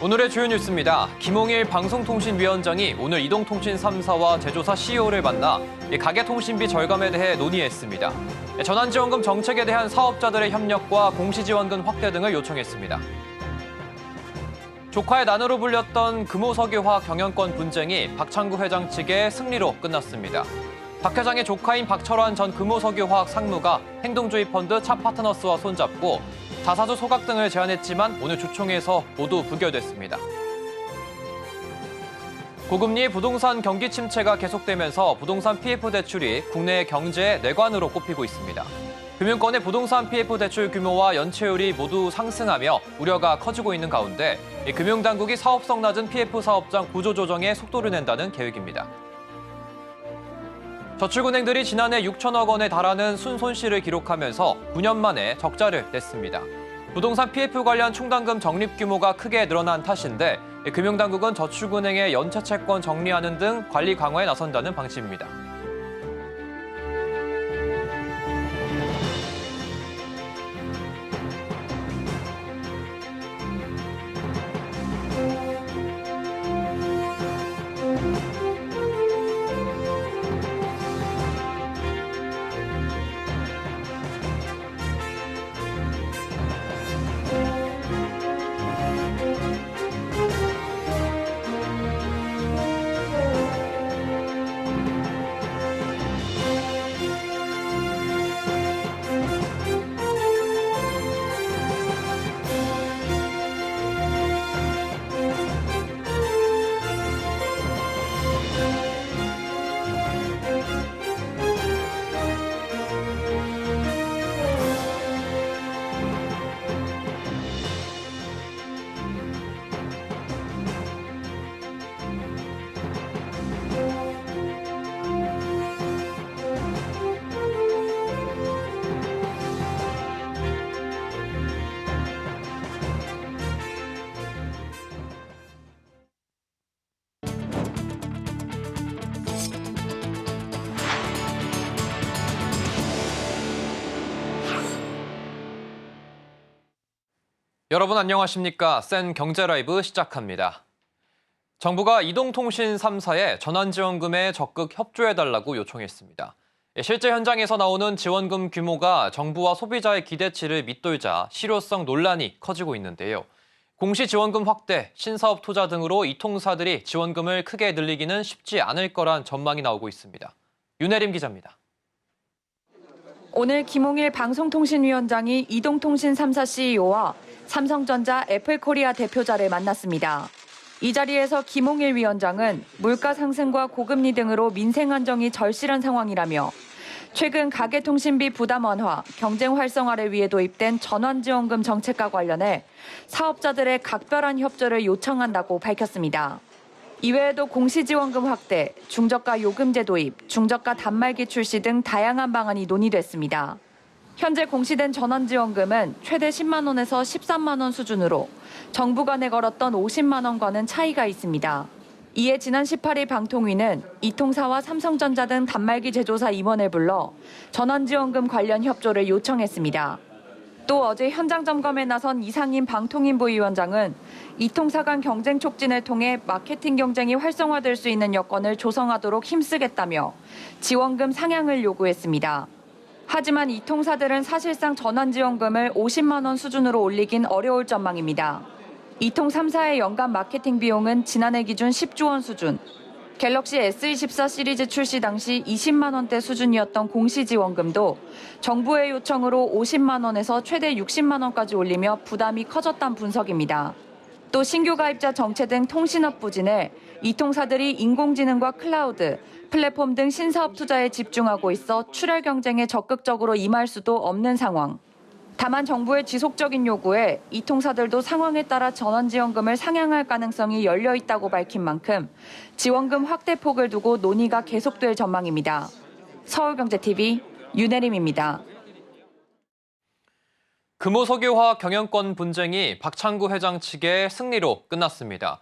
오늘의 주요 뉴스입니다. 김홍일 방송통신위원장이 오늘 이동통신 3사와 제조사 CEO를 만나 가계통신비 절감에 대해 논의했습니다. 전환지원금 정책에 대한 사업자들의 협력과 공시지원금 확대 등을 요청했습니다. 조카의 난으로 불렸던 금호석유화학 경영권 분쟁이 박창구 회장 측의 승리로 끝났습니다. 박 회장의 조카인 박철환 전 금호석유화학 상무가 행동주의 펀드 차파트너스와 손잡고 자사주 소각 등을 제안했지만 오늘 주총에서 모두 부결됐습니다. 고금리 부동산 경기 침체가 계속되면서 부동산 PF 대출이 국내 경제의 뇌관으로 꼽히고 있습니다. 금융권의 부동산 PF 대출 규모와 연체율이 모두 상승하며 우려가 커지고 있는 가운데 금융당국이 사업성 낮은 PF 사업장 구조조정에 속도를 낸다는 계획입니다. 저축은행들이 지난해 6천억 원에 달하는 순손실을 기록하면서 9년 만에 적자를 냈습니다. 부동산 PF 관련 충당금 적립 규모가 크게 늘어난 탓인데 금융당국은 저축은행의 연체 채권 정리하는 등 관리 강화에 나선다는 방침입니다. 여러분 안녕하십니까? 센 경제라이브 시작합니다. 정부가 이동통신 3사에 전환지원금에 적극 협조해달라고 요청했습니다. 실제 현장에서 나오는 지원금 규모가 정부와 소비자의 기대치를 밑돌자 실효성 논란이 커지고 있는데요. 공시지원금 확대, 신사업 투자 등으로 이 통사들이 지원금을 크게 늘리기는 쉽지 않을 거란 전망이 나오고 있습니다. 윤혜림 기자입니다. 오늘 김홍일 방송통신위원장이 이동통신 3사 CEO와 삼성전자, 애플코리아 대표자를 만났습니다. 이 자리에서 김홍일 위원장은 물가 상승과 고금리 등으로 민생 안정이 절실한 상황이라며 최근 가계통신비 부담 완화, 경쟁 활성화를 위해 도입된 전환지원금 정책과 관련해 사업자들의 각별한 협조를 요청한다고 밝혔습니다. 이외에도 공시지원금 확대, 중저가 요금제 도입, 중저가 단말기 출시 등 다양한 방안이 논의됐습니다. 현재 공시된 전환지원금은 최대 10만 원에서 13만 원 수준으로 정부가 내걸었던 50만 원과는 차이가 있습니다. 이에 지난 18일 방통위는 이 통사와 삼성전자 등 단말기 제조사 임원을 불러 전환지원금 관련 협조를 요청했습니다. 또 어제 현장 점검에 나선 이상임 방통인부 위원장은 이 통사 간 경쟁 촉진을 통해 마케팅 경쟁이 활성화될 수 있는 여건을 조성하도록 힘쓰겠다며 지원금 상향을 요구했습니다. 하지만 이 통사들은 사실상 전환지원금을 50만 원 수준으로 올리긴 어려울 전망입니다. 이 통 3사의 연간 마케팅 비용은 지난해 기준 10조 원 수준, 갤럭시 S24 시리즈 출시 당시 20만 원대 수준이었던 공시지원금도 정부의 요청으로 50만 원에서 최대 60만 원까지 올리며 부담이 커졌다는 분석입니다. 또 신규 가입자 정체 등 통신업 부진에 이 통사들이 인공지능과 클라우드, 플랫폼 등 신사업 투자에 집중하고 있어 출혈 경쟁에 적극적으로 임할 수도 없는 상황. 다만 정부의 지속적인 요구에 이 통사들도 상황에 따라 전환지원금을 상향할 가능성이 열려 있다고 밝힌 만큼 지원금 확대 폭을 두고 논의가 계속될 전망입니다. 서울경제TV 윤혜림입니다. 금호석유화학 경영권 분쟁이 박창구 회장 측의 승리로 끝났습니다.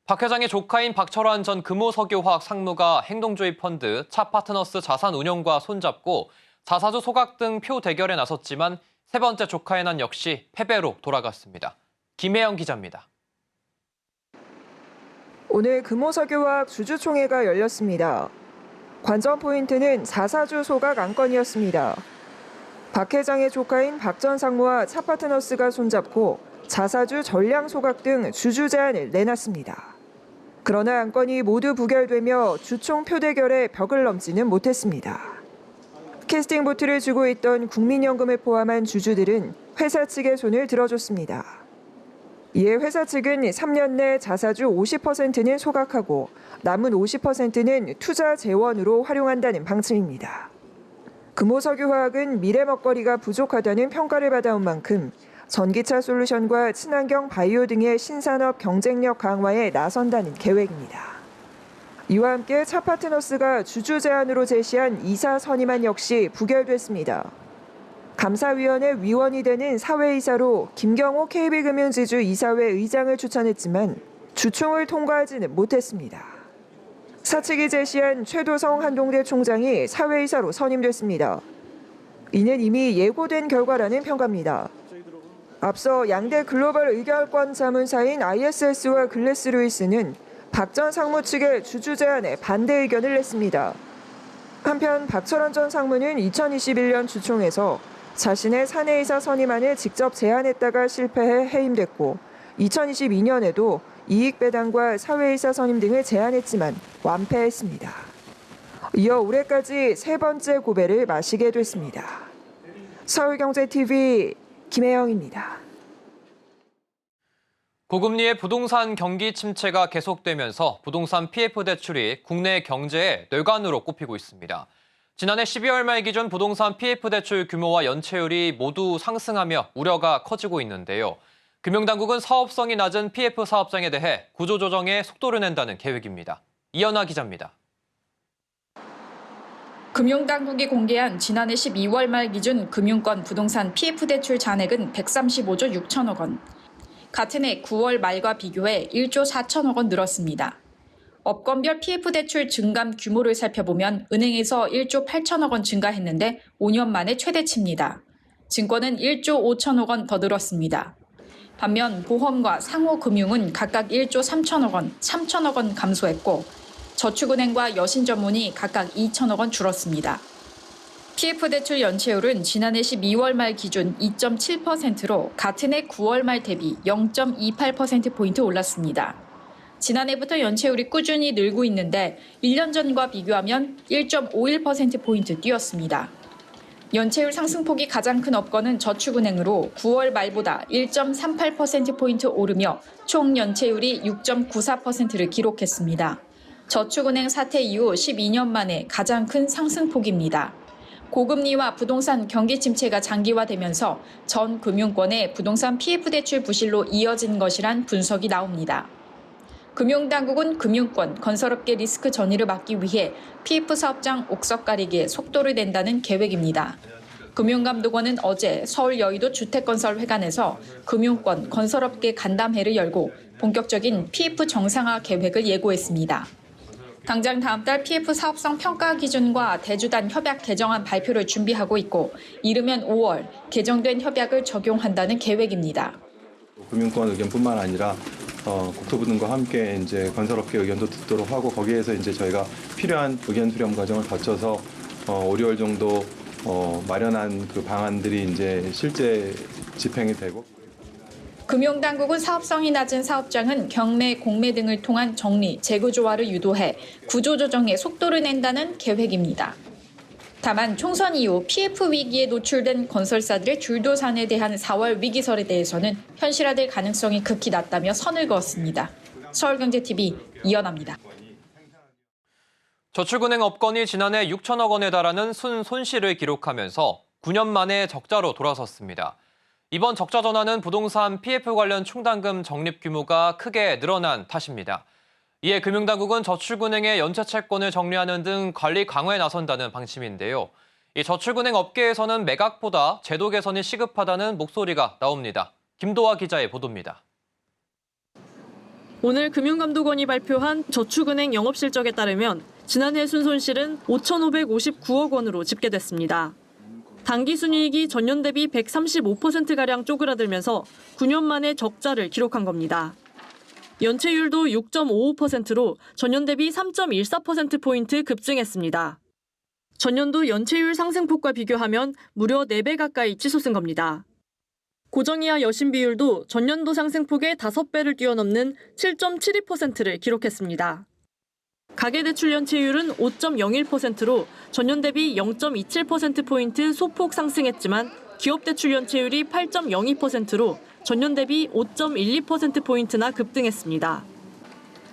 박 회장의 조카인 박철환 전 금호석유화학 상무가 행동주의 펀드 차파트너스 자산운용과 손잡고 자사주 소각 등 표 대결에 나섰지만 세 번째 조카의 난 역시 패배로 돌아갔습니다. 김혜영 기자입니다. 오늘 금호석유화학 주주총회가 열렸습니다. 관전 포인트는 자사주 소각 안건이었습니다. 박 회장의 조카인 박 전 상무와 차파트너스가 손잡고 자사주 전량 소각 등 주주 제안을 내놨습니다. 그러나 안건이 모두 부결되며 주총 표대결에 벽을 넘지는 못했습니다. 캐스팅 보트를 쥐고 있던 국민연금을 포함한 주주들은 회사 측의 손을 들어줬습니다. 이에 회사 측은 3년 내 자사주 50%는 소각하고 남은 50%는 투자 재원으로 활용한다는 방침입니다. 금호석유화학은 미래 먹거리가 부족하다는 평가를 받아온 만큼 전기차 솔루션과 친환경 바이오 등의 신산업 경쟁력 강화에 나선다는 계획입니다. 이와 함께 차파트너스가 주주 제안으로 제시한 이사 선임안 역시 부결됐습니다. 감사위원회 위원이 되는 사회이사로 김경호 KB금융지주 이사회 의장을 추천했지만 주총을 통과하지는 못했습니다. 사측이 제시한 최도성 한동대 총장이 사회이사로 선임됐습니다. 이는 이미 예고된 결과라는 평가입니다. 앞서 양대 글로벌 의결권 자문사인 ISS와 글래스 루이스는 박 전 상무 측의 주주 제안에 반대 의견을 냈습니다. 한편 박철원 전 상무는 2021년 주총에서 자신의 사내이사 선임안을 직접 제안했다가 실패해 해임됐고 2022년에도 이익 배당과 사회이사 선임 등을 제안했지만 완패했습니다. 이어 올해까지 세 번째 고배를 마시게 됐습니다. 서울경제TV 김혜영입니다. 고금리의 부동산 경기 침체가 계속되면서 부동산 PF 대출이 국내 경제의 뇌관으로 꼽히고 있습니다. 지난해 12월 말 기준 부동산 PF 대출 규모와 연체율이 모두 상승하며 우려가 커지고 있는데요. 금융당국은 사업성이 낮은 PF 사업장에 대해 구조조정에 속도를 낸다는 계획입니다. 이연아 기자입니다. 금융당국이 공개한 지난해 12월 말 기준 금융권 부동산 PF 대출 잔액은 135조 6천억 원. 같은 해 9월 말과 비교해 1조 4천억 원 늘었습니다. 업권별 PF 대출 증감 규모를 살펴보면 은행에서 1조 8천억 원 증가했는데 5년 만에 최대치입니다. 증권은 1조 5천억 원 더 늘었습니다. 반면 보험과 상호금융은 각각 1조 3천억 원, 3천억 원 감소했고 저축은행과 여신전문이 각각 2천억 원 줄었습니다. PF 대출 연체율은 지난해 12월 말 기준 2.7%로 같은 해 9월 말 대비 0.28%포인트 올랐습니다. 지난해부터 연체율이 꾸준히 늘고 있는데 1년 전과 비교하면 1.51%포인트 뛰었습니다. 연체율 상승폭이 가장 큰 업권은 저축은행으로 9월 말보다 1.38%포인트 오르며 총 연체율이 6.94%를 기록했습니다. 저축은행 사태 이후 12년 만에 가장 큰 상승폭입니다. 고금리와 부동산 경기 침체가 장기화되면서 전 금융권의 부동산 PF 대출 부실로 이어진 것이란 분석이 나옵니다. 금융당국은 금융권, 건설업계 리스크 전이를 막기 위해 PF 사업장 옥석 가리기에 속도를 낸다는 계획입니다. 금융감독원은 어제 서울 여의도 주택건설회관에서 금융권, 건설업계 간담회를 열고 본격적인 PF 정상화 계획을 예고했습니다. 당장 다음 달 PF 사업성 평가 기준과 대주단 협약 개정안 발표를 준비하고 있고 이르면 5월 개정된 협약을 적용한다는 계획입니다. 금융권 의견뿐만 아니라 국토부 등과 함께 이제 건설업계 의견도 듣도록 하고 거기에서 이제 저희가 필요한 의견 수렴 과정을 거쳐서 5, 6월 정도 마련한 그 방안들이 이제 실제 집행이 되고. 금융당국은 사업성이 낮은 사업장은 경매, 공매 등을 통한 정리, 재구조화를 유도해 구조조정에 속도를 낸다는 계획입니다. 다만 총선 이후 PF 위기에 노출된 건설사들의 줄도산에 대한 4월 위기설에 대해서는 현실화될 가능성이 극히 낮다며 선을 그었습니다. 서울경제TV 이연아입니다. 저축은행 업권이 지난해 6천억 원에 달하는 손실을 기록하면서 9년 만에 적자로 돌아섰습니다. 이번 적자 전환은 부동산 PF 관련 충당금 적립 규모가 크게 늘어난 탓입니다. 이에 금융당국은 저축은행의 연체 채권을 정리하는 등 관리 강화에 나선다는 방침인데요. 이 저축은행 업계에서는 매각보다 제도 개선이 시급하다는 목소리가 나옵니다. 김도화 기자의 보도입니다. 오늘 금융감독원이 발표한 저축은행 영업실적에 따르면 지난해 순손실은 5,559억 원으로 집계됐습니다. 당기순이익이 전년 대비 135%가량 쪼그라들면서 9년 만에 적자를 기록한 겁니다. 연체율도 6.55%로 전년 대비 3.14%포인트 급증했습니다. 전년도 연체율 상승폭과 비교하면 무려 4배 가까이 치솟은 겁니다. 고정이하 여신 비율도 전년도 상승폭의 5배를 뛰어넘는 7.72%를 기록했습니다. 가계대출 연체율은 5.01%로 전년 대비 0.27%포인트 소폭 상승했지만 기업대출 연체율이 8.02%로 전년 대비 5.12%포인트나 급등했습니다.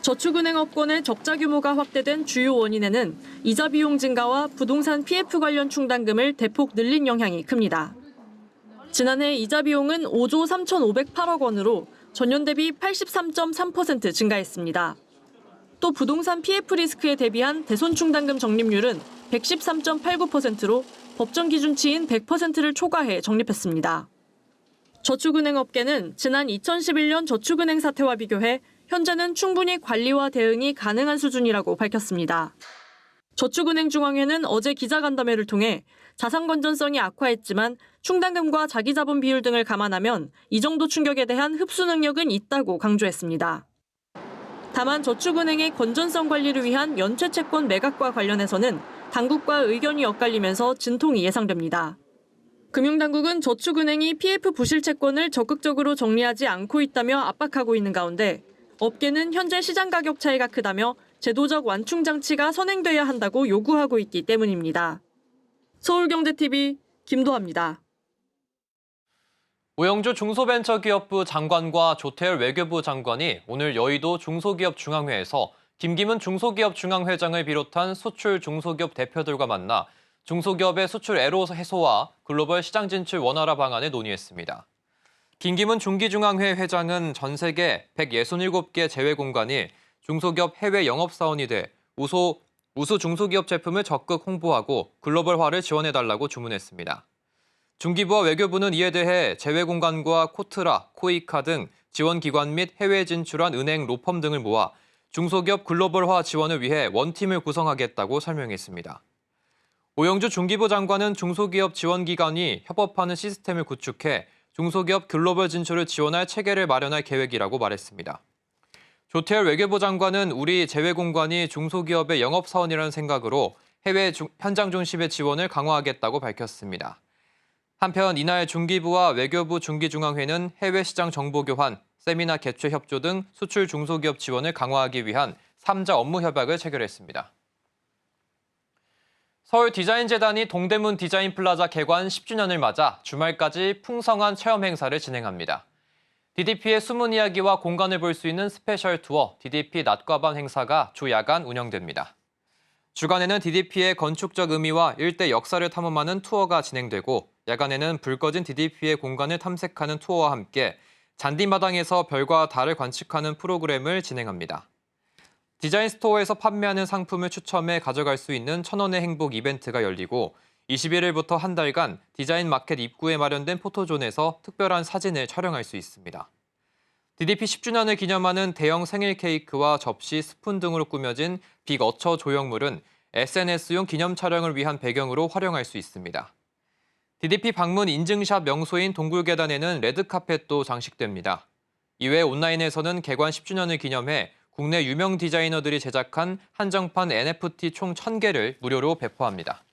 저축은행업권의 적자 규모가 확대된 주요 원인에는 이자 비용 증가와 부동산 PF 관련 충당금을 대폭 늘린 영향이 큽니다. 지난해 이자 비용은 5조 3,508억 원으로 전년 대비 83.3% 증가했습니다. 또 부동산 PF 리스크에 대비한 대손 충당금 적립률은 113.89%로 법정 기준치인 100%를 초과해 적립했습니다. 저축은행업계는 지난 2011년 저축은행 사태와 비교해 현재는 충분히 관리와 대응이 가능한 수준이라고 밝혔습니다. 저축은행중앙회는 어제 기자간담회를 통해 자산 건전성이 악화했지만 충당금과 자기자본 비율 등을 감안하면 이 정도 충격에 대한 흡수 능력은 있다고 강조했습니다. 다만 저축은행의 건전성 관리를 위한 연체 채권 매각과 관련해서는 당국과 의견이 엇갈리면서 진통이 예상됩니다. 금융당국은 저축은행이 PF 부실 채권을 적극적으로 정리하지 않고 있다며 압박하고 있는 가운데 업계는 현재 시장 가격 차이가 크다며 제도적 완충 장치가 선행돼야 한다고 요구하고 있기 때문입니다. 서울경제TV 김도하입니다. 오영주 중소벤처기업부 장관과 조태열 외교부 장관이 오늘 여의도 중소기업중앙회에서 김기문 중소기업중앙회장을 비롯한 수출 중소기업 대표들과 만나 중소기업의 수출 애로 해소와 글로벌 시장 진출 원활화 방안을 논의했습니다. 김기문 중기중앙회 회장은 전 세계 167개 제외공간이 중소기업 해외 영업사원이 돼 우수 중소기업 제품을 적극 홍보하고 글로벌화를 지원해달라고 주문했습니다. 중기부와 외교부는 이에 대해 제외공간과 코트라, 코이카 등 지원기관 및 해외 진출한 은행, 로펌 등을 모아 중소기업 글로벌화 지원을 위해 원팀을 구성하겠다고 설명했습니다. 오영주 중기부 장관은 중소기업 지원기관이 협업하는 시스템을 구축해 중소기업 글로벌 진출을 지원할 체계를 마련할 계획이라고 말했습니다. 조태열 외교부 장관은 우리 제외공간이 중소기업의 영업사원이라는 생각으로 해외 현장 중심의 지원을 강화하겠다고 밝혔습니다. 한편 이날 중기부와 외교부 중기중앙회는 해외 시장 정보 교환, 세미나 개최 협조 등 수출 중소기업 지원을 강화하기 위한 3자 업무 협약을 체결했습니다. 서울디자인재단이 동대문 디자인플라자 개관 10주년을 맞아 주말까지 풍성한 체험 행사를 진행합니다. DDP의 숨은 이야기와 공간을 볼 수 있는 스페셜 투어 DDP 낮과 밤 행사가 주 야간 운영됩니다. 주간에는 DDP의 건축적 의미와 일대 역사를 탐험하는 투어가 진행되고 야간에는 불 꺼진 DDP의 공간을 탐색하는 투어와 함께 잔디마당에서 별과 달을 관측하는 프로그램을 진행합니다. 디자인 스토어에서 판매하는 상품을 추첨해 가져갈 수 있는 1,000원의 행복 이벤트가 열리고 21일부터 한 달간 디자인 마켓 입구에 마련된 포토존에서 특별한 사진을 촬영할 수 있습니다. DDP 10주년을 기념하는 대형 생일 케이크와 접시, 스푼 등으로 꾸며진 빅어처 조형물은 SNS용 기념 촬영을 위한 배경으로 활용할 수 있습니다. DDP 방문 인증샷 명소인 동굴계단에는 레드카펫도 장식됩니다. 이외 온라인에서는 개관 10주년을 기념해 국내 유명 디자이너들이 제작한 한정판 NFT 총 1,000개를 무료로 배포합니다.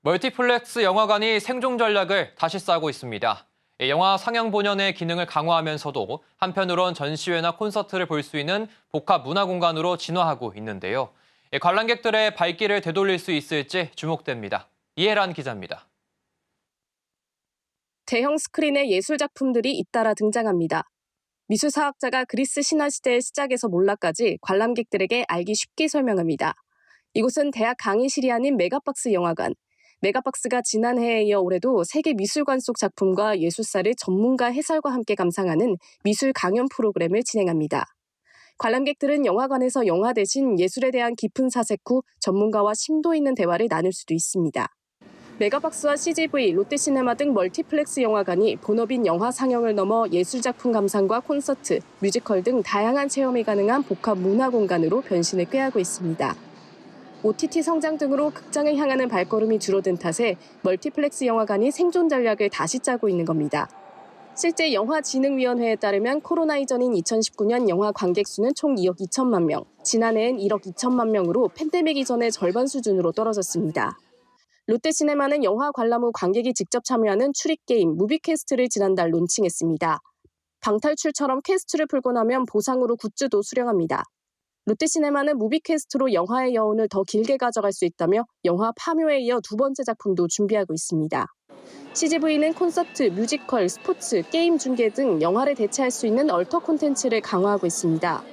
멀티플렉스 영화관이 생존 전략을 다시 짜고 있습니다. 영화 상영 본연의 기능을 강화하면서도 한편으론 전시회나 콘서트를 볼 수 있는 복합 문화 공간으로 진화하고 있는데요. 관람객들의 발길을 되돌릴 수 있을지 주목됩니다. 이혜란 기자입니다. 대형 스크린의 예술 작품들이 잇따라 등장합니다. 미술사학자가 그리스 신화시대의 시작에서 몰락까지 관람객들에게 알기 쉽게 설명합니다. 이곳은 대학 강의실이 아닌 메가박스 영화관. 메가박스가 지난해에 이어 올해도 세계 미술관 속 작품과 예술사를 전문가 해설과 함께 감상하는 미술 강연 프로그램을 진행합니다. 관람객들은 영화관에서 영화 대신 예술에 대한 깊은 사색 후 전문가와 심도 있는 대화를 나눌 수도 있습니다. 메가박스와 CGV, 롯데시네마 등 멀티플렉스 영화관이 본업인 영화 상영을 넘어 예술작품 감상과 콘서트, 뮤지컬 등 다양한 체험이 가능한 복합 문화 공간으로 변신을 꾀하고 있습니다. OTT 성장 등으로 극장을 향하는 발걸음이 줄어든 탓에 멀티플렉스 영화관이 생존 전략을 다시 짜고 있는 겁니다. 실제 영화진흥위원회에 따르면 코로나 이전인 2019년 영화 관객 수는 총 2억 2천만 명, 지난해엔 1억 2천만 명으로 팬데믹 이전의 절반 수준으로 떨어졌습니다. 롯데시네마는 영화 관람 후 관객이 직접 참여하는 추리게임 무비퀘스트를 지난달 론칭했습니다. 방탈출처럼 퀘스트를 풀고 나면 보상으로 굿즈도 수령합니다. 롯데시네마는 무비퀘스트로 영화의 여운을 더 길게 가져갈 수 있다며 영화 파묘에 이어 두 번째 작품도 준비하고 있습니다. CGV는 콘서트, 뮤지컬, 스포츠, 게임 중계 등 영화를 대체할 수 있는 얼터 콘텐츠를 강화하고 있습니다.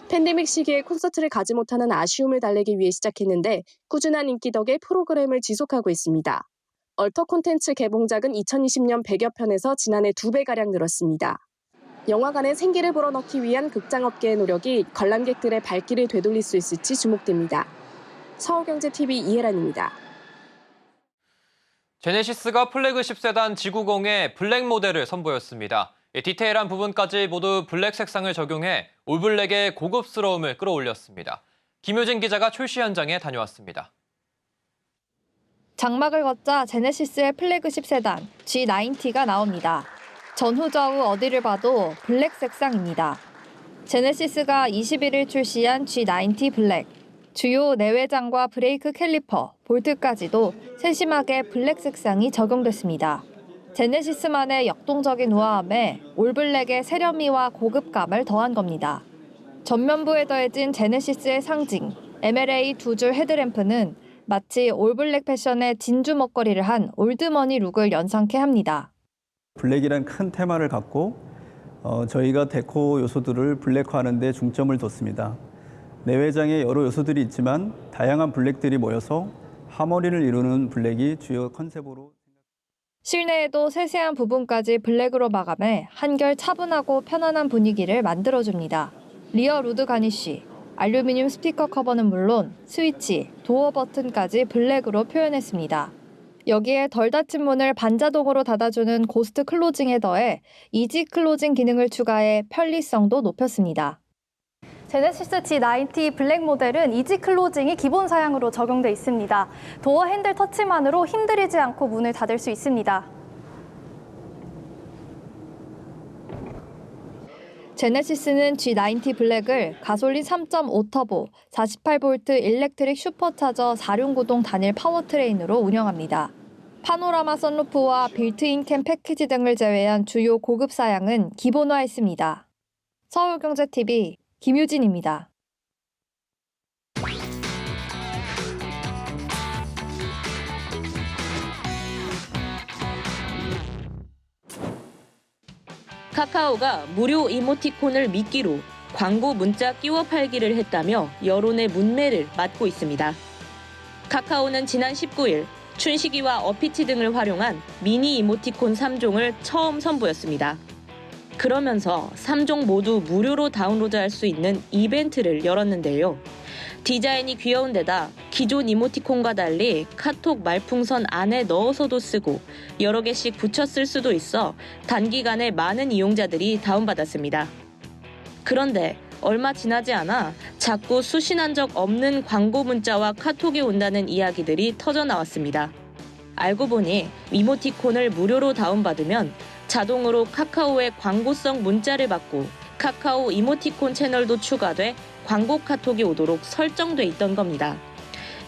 팬데믹 시기에 콘서트를 가지 못하는 아쉬움을 달래기 위해 시작했는데 꾸준한 인기 덕에 프로그램을 지속하고 있습니다. 얼터 콘텐츠 개봉작은 2020년 100여 편에서 지난해 2배가량 늘었습니다. 영화관에 생기를 불어넣기 위한 극장업계의 노력이 관람객들의 발길을 되돌릴 수 있을지 주목됩니다. 서울경제TV 이혜란입니다. 제네시스가 플래그십 세단 지구공에 블랙 모델을 선보였습니다. 디테일한 부분까지 모두 블랙 색상을 적용해 올블랙의 고급스러움을 끌어올렸습니다. 김효진 기자가 출시 현장에 다녀왔습니다. 장막을 걷자 제네시스의 플래그십 세단 G90가 나옵니다. 전후 좌우 어디를 봐도 블랙 색상입니다. 제네시스가 21일 출시한 G90 블랙. 주요 내외장과 브레이크 캘리퍼, 볼트까지도 세심하게 블랙 색상이 적용됐습니다. 제네시스만의 역동적인 우아함에 올블랙의 세련미와 고급감을 더한 겁니다. 전면부에 더해진 제네시스의 상징, MLA 두 줄 헤드램프는 마치 올블랙 패션의 진주 먹거리를 한 올드머니 룩을 연상케 합니다. 블랙이란 큰 테마를 갖고 저희가 데코 요소들을 블랙화하는 데 중점을 뒀습니다. 내외장에 여러 요소들이 있지만 다양한 블랙들이 모여서 하모니를 이루는 블랙이 주요 컨셉으로. 실내에도 세세한 부분까지 블랙으로 마감해 한결 차분하고 편안한 분위기를 만들어줍니다. 리어 루드 가니쉬, 알루미늄 스피커 커버는 물론 스위치, 도어 버튼까지 블랙으로 표현했습니다. 여기에 덜 닫힌 문을 반자동으로 닫아주는 고스트 클로징에 더해 이지 클로징 기능을 추가해 편리성도 높였습니다. 제네시스 G90 블랙 모델은 이지 클로징이 기본 사양으로 적용돼 있습니다. 도어 핸들 터치만으로 힘들이지 않고 문을 닫을 수 있습니다. 제네시스는 G90 블랙을 가솔린 3.5 터보, 48V 일렉트릭 슈퍼차저 4륜구동 단일 파워트레인으로 운영합니다. 파노라마 선루프와 빌트인 캠 패키지 등을 제외한 주요 고급 사양은 기본화했습니다. 서울경제TV 김유진입니다. 카카오가 무료 이모티콘을 미끼로 광고 문자 끼워 팔기를 했다며 여론의 문매를 맞고 있습니다. 카카오는 지난 19일 춘식이와 어피치 등을 활용한 미니 이모티콘 3종을 처음 선보였습니다. 그러면서 3종 모두 무료로 다운로드할 수 있는 이벤트를 열었는데요. 디자인이 귀여운 데다 기존 이모티콘과 달리 카톡 말풍선 안에 넣어서도 쓰고 여러 개씩 붙여 쓸 수도 있어 단기간에 많은 이용자들이 다운받았습니다. 그런데 얼마 지나지 않아 자꾸 수신한 적 없는 광고 문자와 카톡이 온다는 이야기들이 터져나왔습니다. 알고 보니 이모티콘을 무료로 다운받으면 자동으로 카카오의 광고성 문자를 받고 카카오 이모티콘 채널도 추가돼 광고 카톡이 오도록 설정돼 있던 겁니다.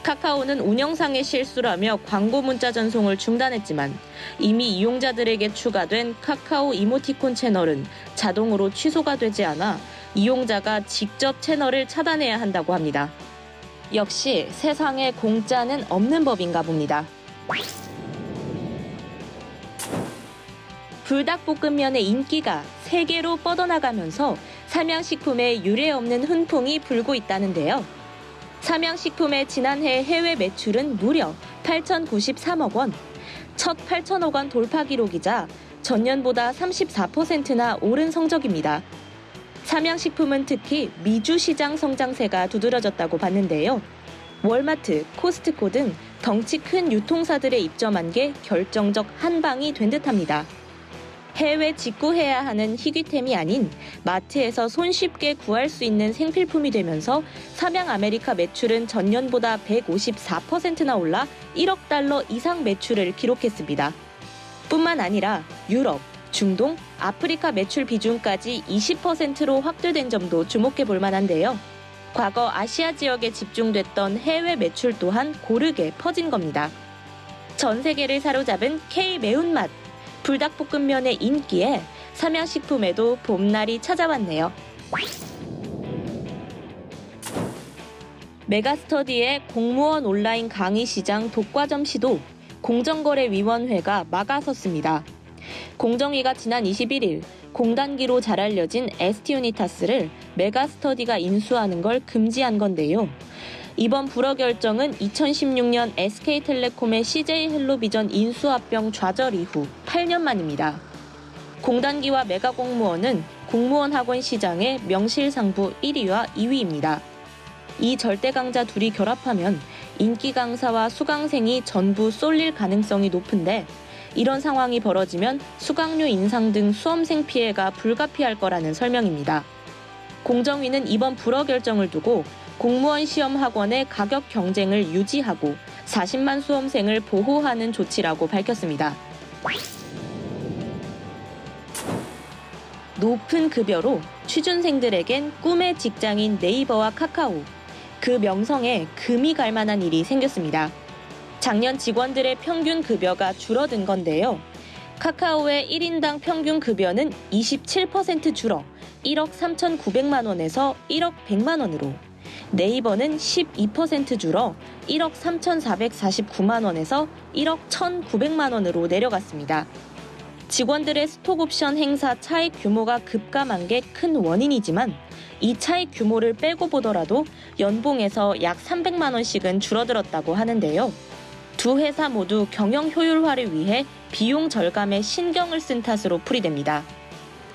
카카오는 운영상의 실수라며 광고 문자 전송을 중단했지만 이미 이용자들에게 추가된 카카오 이모티콘 채널은 자동으로 취소가 되지 않아 이용자가 직접 채널을 차단해야 한다고 합니다. 역시 세상에 공짜는 없는 법인가 봅니다. 불닭볶음면의 인기가 세계로 뻗어나가면서 삼양식품에 유례없는 훈풍이 불고 있다는데요. 삼양식품의 지난해 해외 매출은 무려 8,093억 원. 첫 8천억 원 돌파 기록이자 전년보다 34%나 오른 성적입니다. 삼양식품은 특히 미주 시장 성장세가 두드러졌다고 봤는데요. 월마트, 코스트코 등 덩치 큰 유통사들에 입점한 게 결정적 한방이 된 듯합니다. 해외 직구해야 하는 희귀템이 아닌 마트에서 손쉽게 구할 수 있는 생필품이 되면서 삼양 아메리카 매출은 전년보다 154%나 올라 1억 달러 이상 매출을 기록했습니다. 뿐만 아니라 유럽, 중동, 아프리카 매출 비중까지 20%로 확대된 점도 주목해 볼 만한데요. 과거 아시아 지역에 집중됐던 해외 매출 또한 고르게 퍼진 겁니다. 전 세계를 사로잡은 K 매운맛, 불닭볶음면의 인기에 삼양식품에도 봄날이 찾아왔네요. 메가스터디의 공무원 온라인 강의 시장 독과점 시도 공정거래위원회가 막아섰습니다. 공정위가 지난 21일 공단기로 잘 알려진 ST유니타스를 메가스터디가 인수하는 걸 금지한 건데요. 이번 불허 결정은 2016년 SK텔레콤의 CJ헬로비전 인수합병 좌절 이후 8년 만입니다. 공단기와 메가공무원은 공무원 학원 시장의 명실상부 1위와 2위입니다. 이 절대 강자 둘이 결합하면 인기 강사와 수강생이 전부 쏠릴 가능성이 높은데 이런 상황이 벌어지면 수강료 인상 등 수험생 피해가 불가피할 거라는 설명입니다. 공정위는 이번 불허 결정을 두고 공무원 시험 학원의 가격 경쟁을 유지하고 40만 수험생을 보호하는 조치라고 밝혔습니다. 높은 급여로 취준생들에겐 꿈의 직장인 네이버와 카카오, 그 명성에 금이 갈 만한 일이 생겼습니다. 작년 직원들의 평균 급여가 줄어든 건데요. 카카오의 1인당 평균 급여는 27% 줄어 1억 3,900만 원에서 1억 100만 원으로, 네이버는 12% 줄어 1억 3,449만 원에서 1억 1,900만 원으로 내려갔습니다. 직원들의 스톡옵션 행사 차익 규모가 급감한 게 큰 원인이지만 이 차익 규모를 빼고 보더라도 연봉에서 약 300만 원씩은 줄어들었다고 하는데요. 두 회사 모두 경영 효율화를 위해 비용 절감에 신경을 쓴 탓으로 풀이됩니다.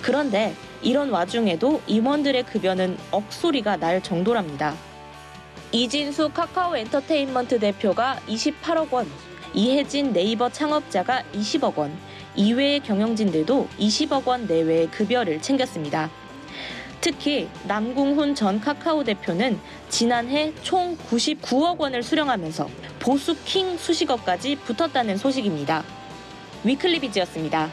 그런데 이런 와중에도 임원들의 급여는 억소리가 날 정도랍니다. 이진수 카카오 엔터테인먼트 대표가 28억 원, 이혜진 네이버 창업자가 20억 원, 이외의 경영진들도 20억 원 내외의 급여를 챙겼습니다. 특히 남궁훈 전 카카오 대표는 지난해 총 99억 원을 수령하면서 보수 킹 수식어까지 붙었다는 소식입니다. 위클리비즈였습니다.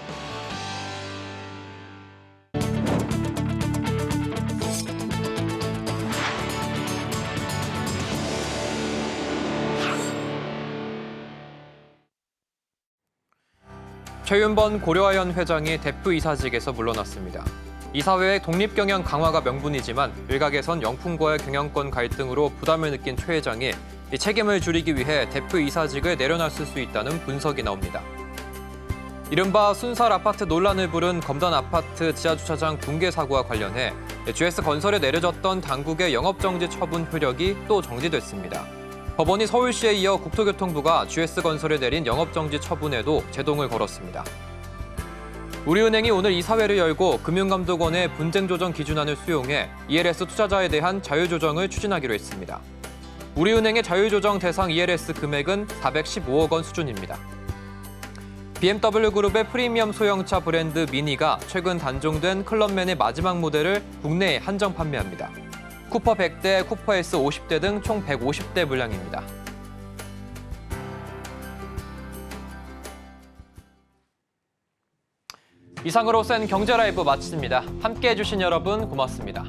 최윤번 고려아연 회장이 대표이사직에서 물러났습니다. 이사회의 독립경영 강화가 명분이지만 일각에선 영풍과의 경영권 갈등으로 부담을 느낀 최 회장이 이 책임을 줄이기 위해 대표이사직을 내려놨을 수 있다는 분석이 나옵니다. 이른바 순살 아파트 논란을 부른 검단 아파트 지하주차장 붕괴 사고와 관련해 GS건설에 내려졌던 당국의 영업정지 처분 효력이 또 정지됐습니다. 법원이 서울시에 이어 국토교통부가 GS건설에 내린 영업정지 처분에도 제동을 걸었습니다. 우리은행이 오늘 이사회를 열고 금융감독원의 분쟁조정 기준안을 수용해 ELS 투자자에 대한 자유조정을 추진하기로 했습니다. 우리은행의 자유조정 대상 ELS 금액은 415억 원 수준입니다. BMW그룹의 프리미엄 소형차 브랜드 미니가 최근 단종된 클럽맨의 마지막 모델을 국내에 한정 판매합니다. 쿠퍼 100대, 쿠퍼 S 50대 등 총 150대 물량입니다. 이상으로 센 경제라이브 마칩니다. 함께해 주신 여러분 고맙습니다.